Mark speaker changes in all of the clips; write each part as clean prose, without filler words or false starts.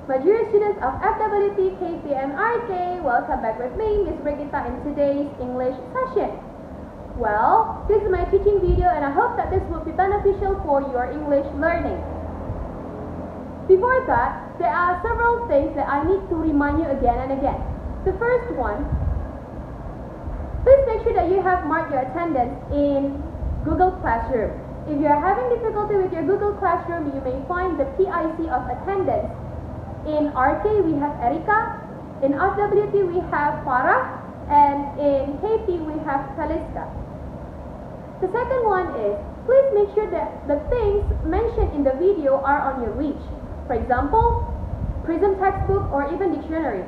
Speaker 1: My dear students of FWT, KP, and RK, welcome back with me, Miss Brigitta, in today's English session. Well, this is my teaching video and I hope that this will be beneficial for your English learning. Before that, there are several things that I need to remind you again and again. The first one, please make sure that you have marked your attendance in Google Classroom. If you are having difficulty with your Google Classroom, you may find the PIC of attendance. In RK, we have Erika. In FWT, we have Farah. And in KP, we have Kaliska. The second one is, please make sure that the things mentioned in the video are on your reach. For example, Prism textbook or even dictionary.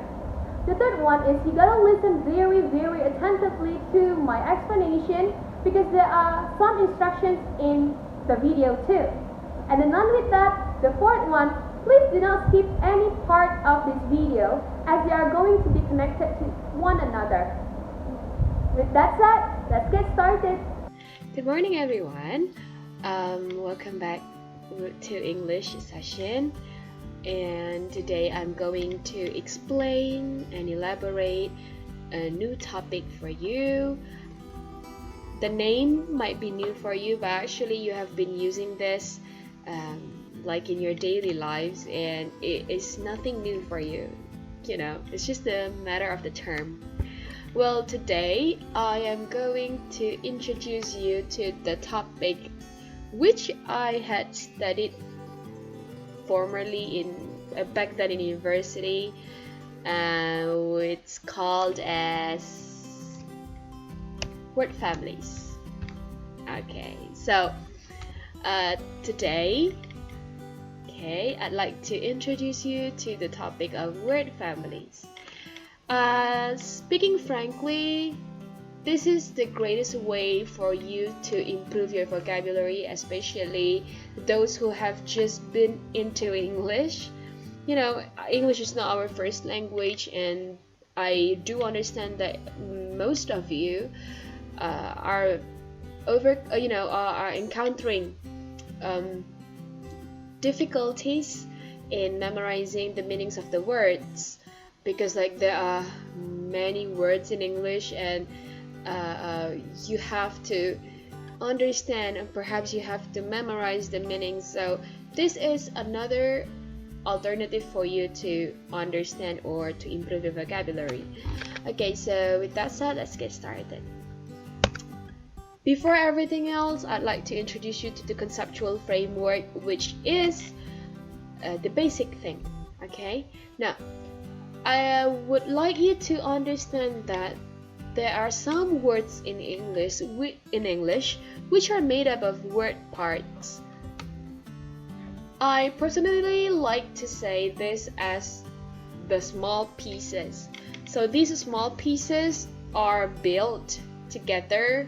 Speaker 1: The third one is, you gotta listen very, very attentively to my explanation because there are some instructions in the video too. And then along with that, the fourth one, please do not skip any part of this video as they are going to be connected to one another. With that said, let's get started.
Speaker 2: Good morning, everyone. Welcome back to English session. And today I'm going to explain and elaborate a new topic for you. The name might be new for you, but actually you have been using this like in your daily lives, and it is nothing new for you. You know, it's just a matter of the term. Well, today I am going to introduce you to the topic which I had studied formerly in back then in university. It's called as word families. Okay, so today, I'd like to introduce you to the topic of word families. Speaking frankly, this is the greatest way for you to improve your vocabulary, especially those who have just been into English. You know, English is not our first language, and I do understand that most of you are encountering difficulties in memorizing the meanings of the words, because like there are many words in English, and you have to understand and perhaps you have to memorize the meanings. So this is another alternative for you to understand or to improve your vocabulary. Okay, so with that said, let's get started. Before everything else, I'd like to introduce you to the conceptual framework, which is the basic thing. Okay, now I would like you to understand that there are some words in English which are made up of word parts. I personally like to say this as the small pieces. So these small pieces are built together,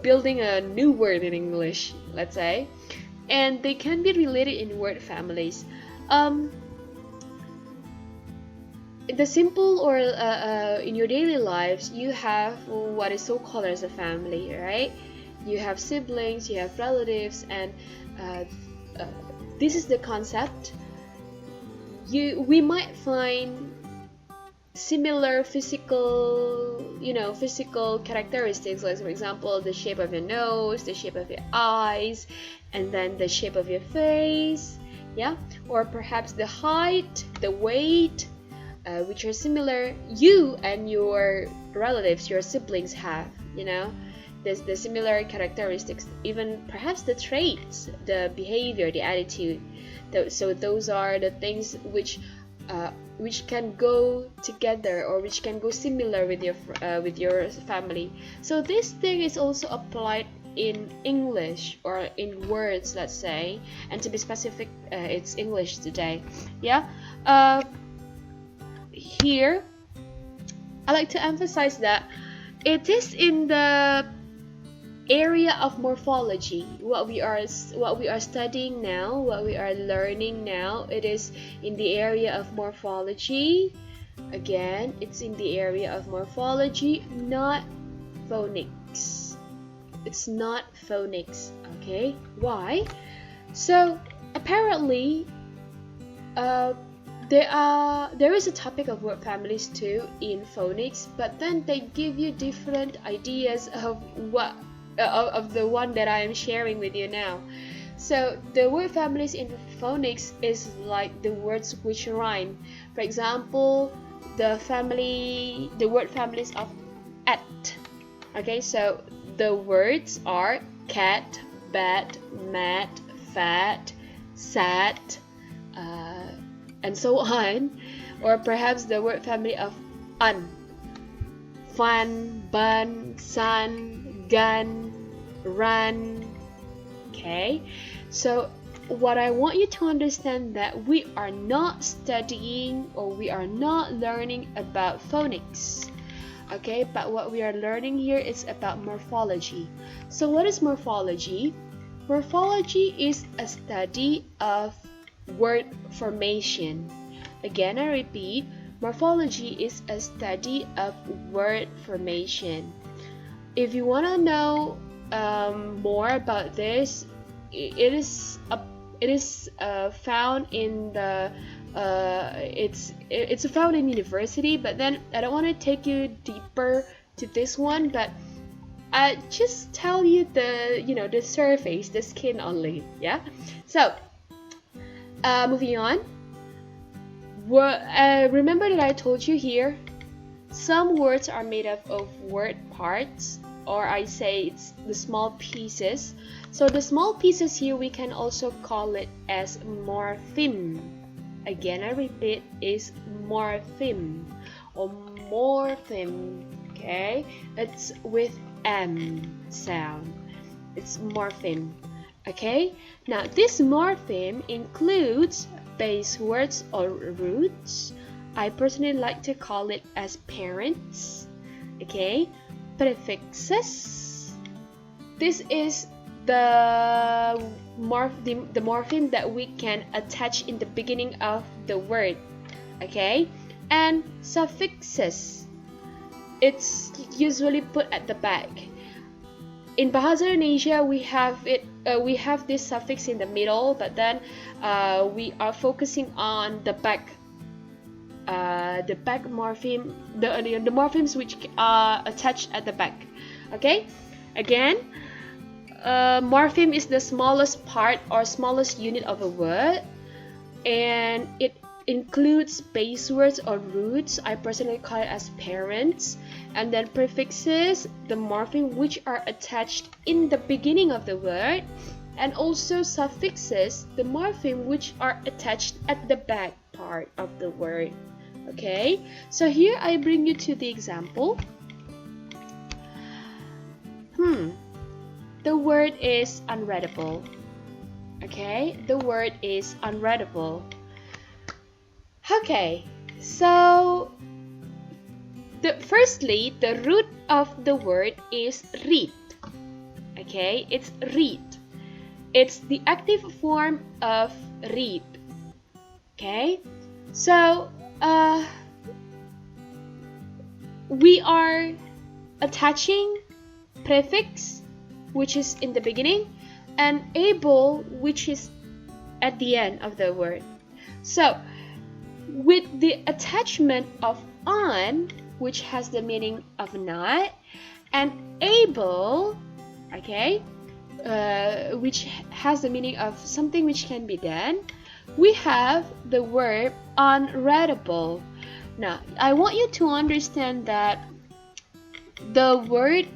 Speaker 2: building a new word in English, let's say, and they can be related in word families. The simple or in your daily lives, you have what is so called as a family, right? You have siblings, you have relatives, and this is the concept. We might find similar physical characteristics, like for example the shape of your nose, the shape of your eyes, and then the shape of your face, or perhaps the height, the weight, which are similar. You and your relatives, your siblings have, there's the similar characteristics, even perhaps the traits, the behavior, the attitude. So those are the things which can go together or which can go similar with your family. So this thing is also applied in English or in words, let's say, and to be specific, it's English today. Here I like to emphasize that it is in the area of morphology. What we are studying now, what we are learning now, it is in the area of morphology. Again, it's in the area of morphology, not phonics. It's not phonics. Okay, why? So apparently there is a topic of word families too in phonics, but then they give you different ideas of what of the one that I am sharing with you now. So the word families in phonics is like the words which rhyme. For example, the word families of at. Okay, so the words are cat, bat, mat, fat, sat, and so on. Or perhaps the word family of un, fun, bun, sun, gun, run. Okay, so what I want you to understand that we are not studying or we are not learning about phonics. Okay, but what we are learning here is about morphology. So what is morphology? Morphology is a study of word formation. Again, I repeat, morphology is a study of word formation. If you want to know more about this, it is found in the it's found in university, but then I don't want to take you deeper to this one, but I just tell you the surface, the skin only. Yeah, so moving on. Remember that I told you here some words are made up of word parts, or I say it's the small pieces. So the small pieces here we can also call it as morpheme. Again, I repeat, is morpheme or morpheme. Okay, it's with M sound. It's morpheme. Okay, now this morpheme includes base words or roots. I personally like to call it as parents. Okay, prefixes. This is the morpheme that we can attach in the beginning of the word. Okay, and suffixes. It's usually put at the back. In Bahasa Indonesia, we have this suffix in the middle, but then we are focusing on the back morpheme, the morphemes which are attached at the back. Okay, again, morpheme is the smallest part or smallest unit of a word, and it includes base words or roots. I personally call it as parents. And then prefixes, the morpheme which are attached in the beginning of the word, and also suffixes, the morpheme which are attached at the back part of the word. Okay, so here I bring you to the example. The word is unreadable. Okay, the word is unreadable. Okay, so firstly, the root of the word is read. Okay, it's read. It's the active form of read. Okay, so we are attaching prefix, which is in the beginning, and able, which is at the end of the word. So with the attachment of on, which has the meaning of not, and able, okay, which has the meaning of something which can be done, we have the word unreadable. Now, I want you to understand that the word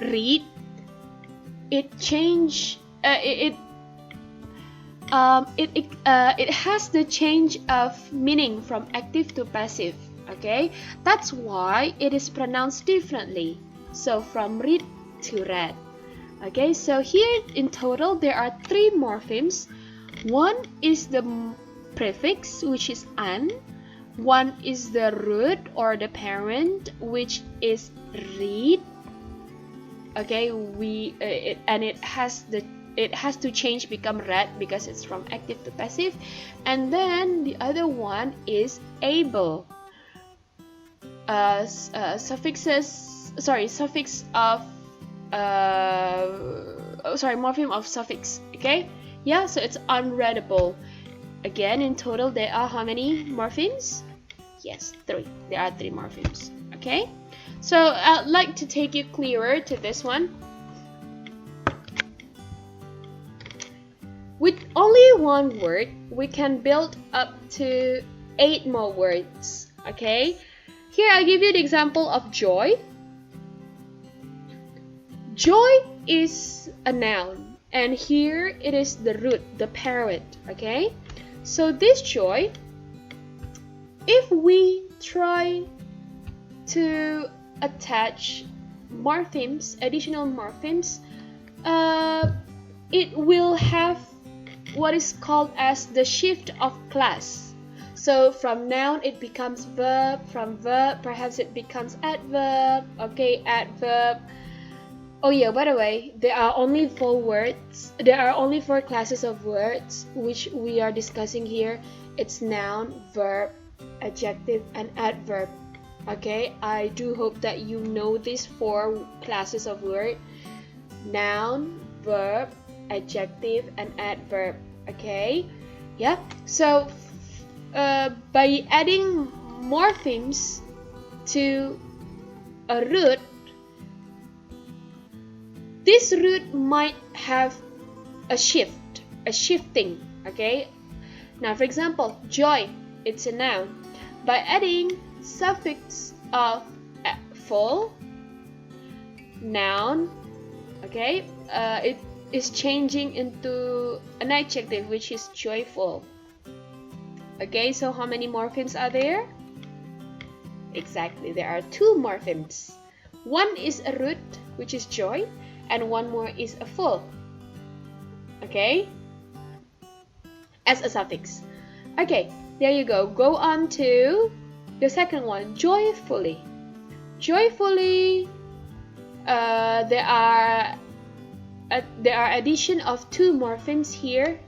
Speaker 2: read, it has the change of meaning from active to passive. Okay, that's why it is pronounced differently. So from read to read. Okay, so here in total there are 3 morphemes. One is the prefix, which is an. One is the root or the parent, which is read. Okay, it has to change, become read, because it's from active to passive. And then the other one is able. Suffix of morpheme of suffix. Okay, Yeah, so it's unreadable. Again, in total, there are how many morphemes? Yes, 3. There are 3 morphemes. Okay, so I'd like to take you clearer to this one. With only one word, we can build up to 8 more words. Okay, here I give you the example of joy. Joy is a noun, and here it is the root, the parent. Okay, so this joy, if we try to attach morphemes, additional morphemes, it will have what is called as the shift of class. So from noun it becomes verb, from verb perhaps it becomes adverb. Okay, adverb. Oh yeah, by the way, there are only 4 words. There are only 4 classes of words which we are discussing here. It's noun, verb, adjective, and adverb. Okay, I do hope that you know these 4 classes of word: noun, verb, adjective, and adverb. Okay, yeah. So by adding morphemes to a root, this root might have a shifting. Okay, now for example, joy, it's a noun. By adding suffix of full, noun, okay, it is changing into an adjective, which is joyful. Okay, so how many morphemes are there? Exactly, there are 2 morphemes. One is a root, which is joy, and one more is a full. Okay, as a suffix. Okay, there you go. Go on to the second one, joyfully. Joyfully, there are addition of 2 morphemes here,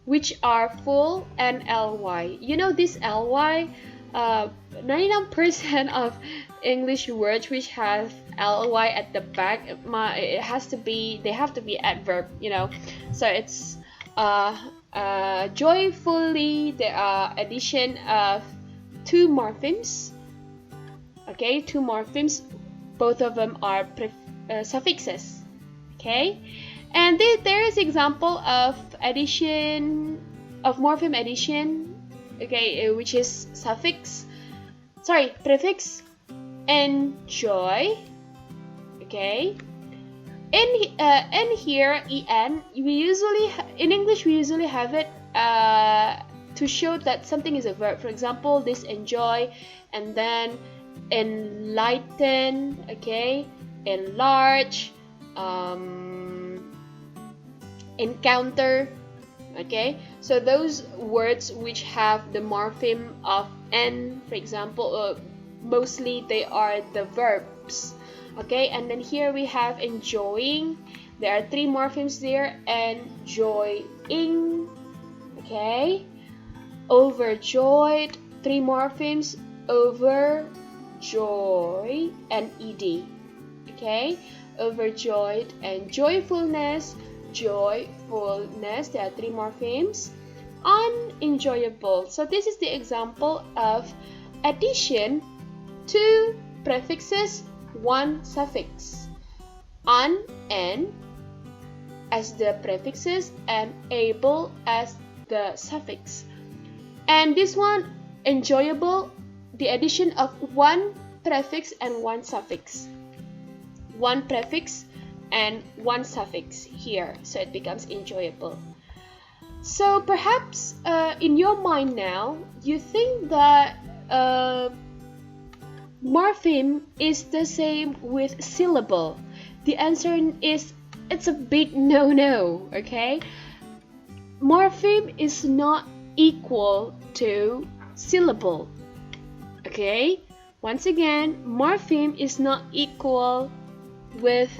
Speaker 2: which are full and ly. You know this ly, 99% of English words which have ly at the back, they have to be adverb, you know. So it's joyfully, there are addition of 2 morphemes. Okay, 2 morphemes, both of them are suffixes. Okay, and there is example of addition of morpheme addition. Okay, which is prefix, enjoy. Okay, and here en, we usually in English we usually have it to show that something is a verb. For example, this enjoy, and then enlighten. Okay, enlarge, encounter. Okay, so those words which have the morpheme of n, for example, mostly they are the verbs. Okay, and then here we have enjoying. There are 3 morphemes there. Enjoying. Okay, overjoyed, 3 morphemes: overjoy and ed. Okay, overjoyed, and joyfulness, joyfulness, there are 3 morphemes. Unenjoyable. So this is the example of addition, 2 prefixes, 1 suffix. Un, en as the prefixes, and able as the suffix. And this one, enjoyable, the addition of 1 prefix and 1 suffix. 1 prefix and 1 suffix here, so it becomes enjoyable. So perhaps in your mind now, you think that morpheme is the same with syllable. The answer is, it's a big no-no. Okay, morpheme is not equal to syllable. Okay, once again, morpheme is not equal with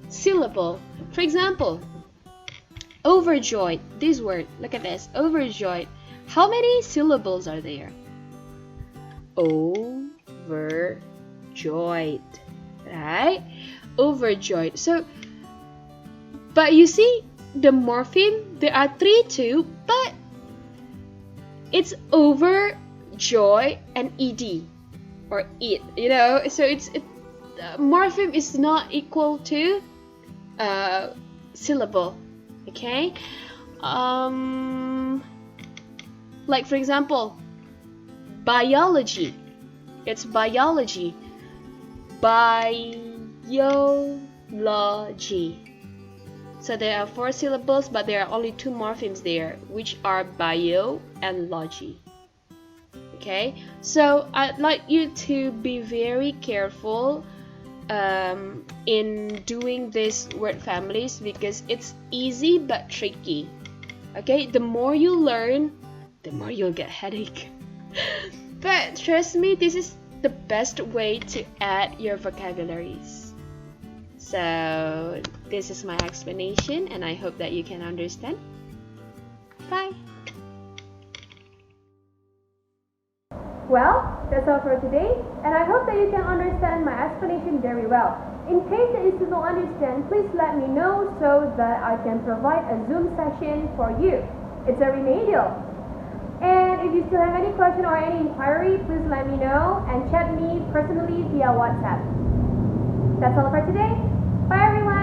Speaker 2: syllable. For example, overjoyed, this word, look at this, overjoyed. How many syllables are there? Overjoyed, right? Overjoyed. So, but you see, the morpheme, there are three too, but it's over joy and ed or it, so morpheme is not equal to syllable. Okay, like for example, biology, it's biology, biology. So there are 4 syllables, but there are only 2 morphemes there, which are bio and logy. Okay, so I'd like you to be very careful in doing these word families, because it's easy but tricky. Okay, the more you learn, the more you'll get headache. But trust me, this is the best way to add your vocabularies. So this is my explanation, and I hope that you can understand. Bye.
Speaker 1: Well, that's all for today, and I hope that you can understand my explanation very well. In case that you still don't understand, please let me know so that I can provide a Zoom session for you. It's a remedial. And if you still have any question or any inquiry, please let me know and chat me personally via WhatsApp. That's all for today. Bye everyone!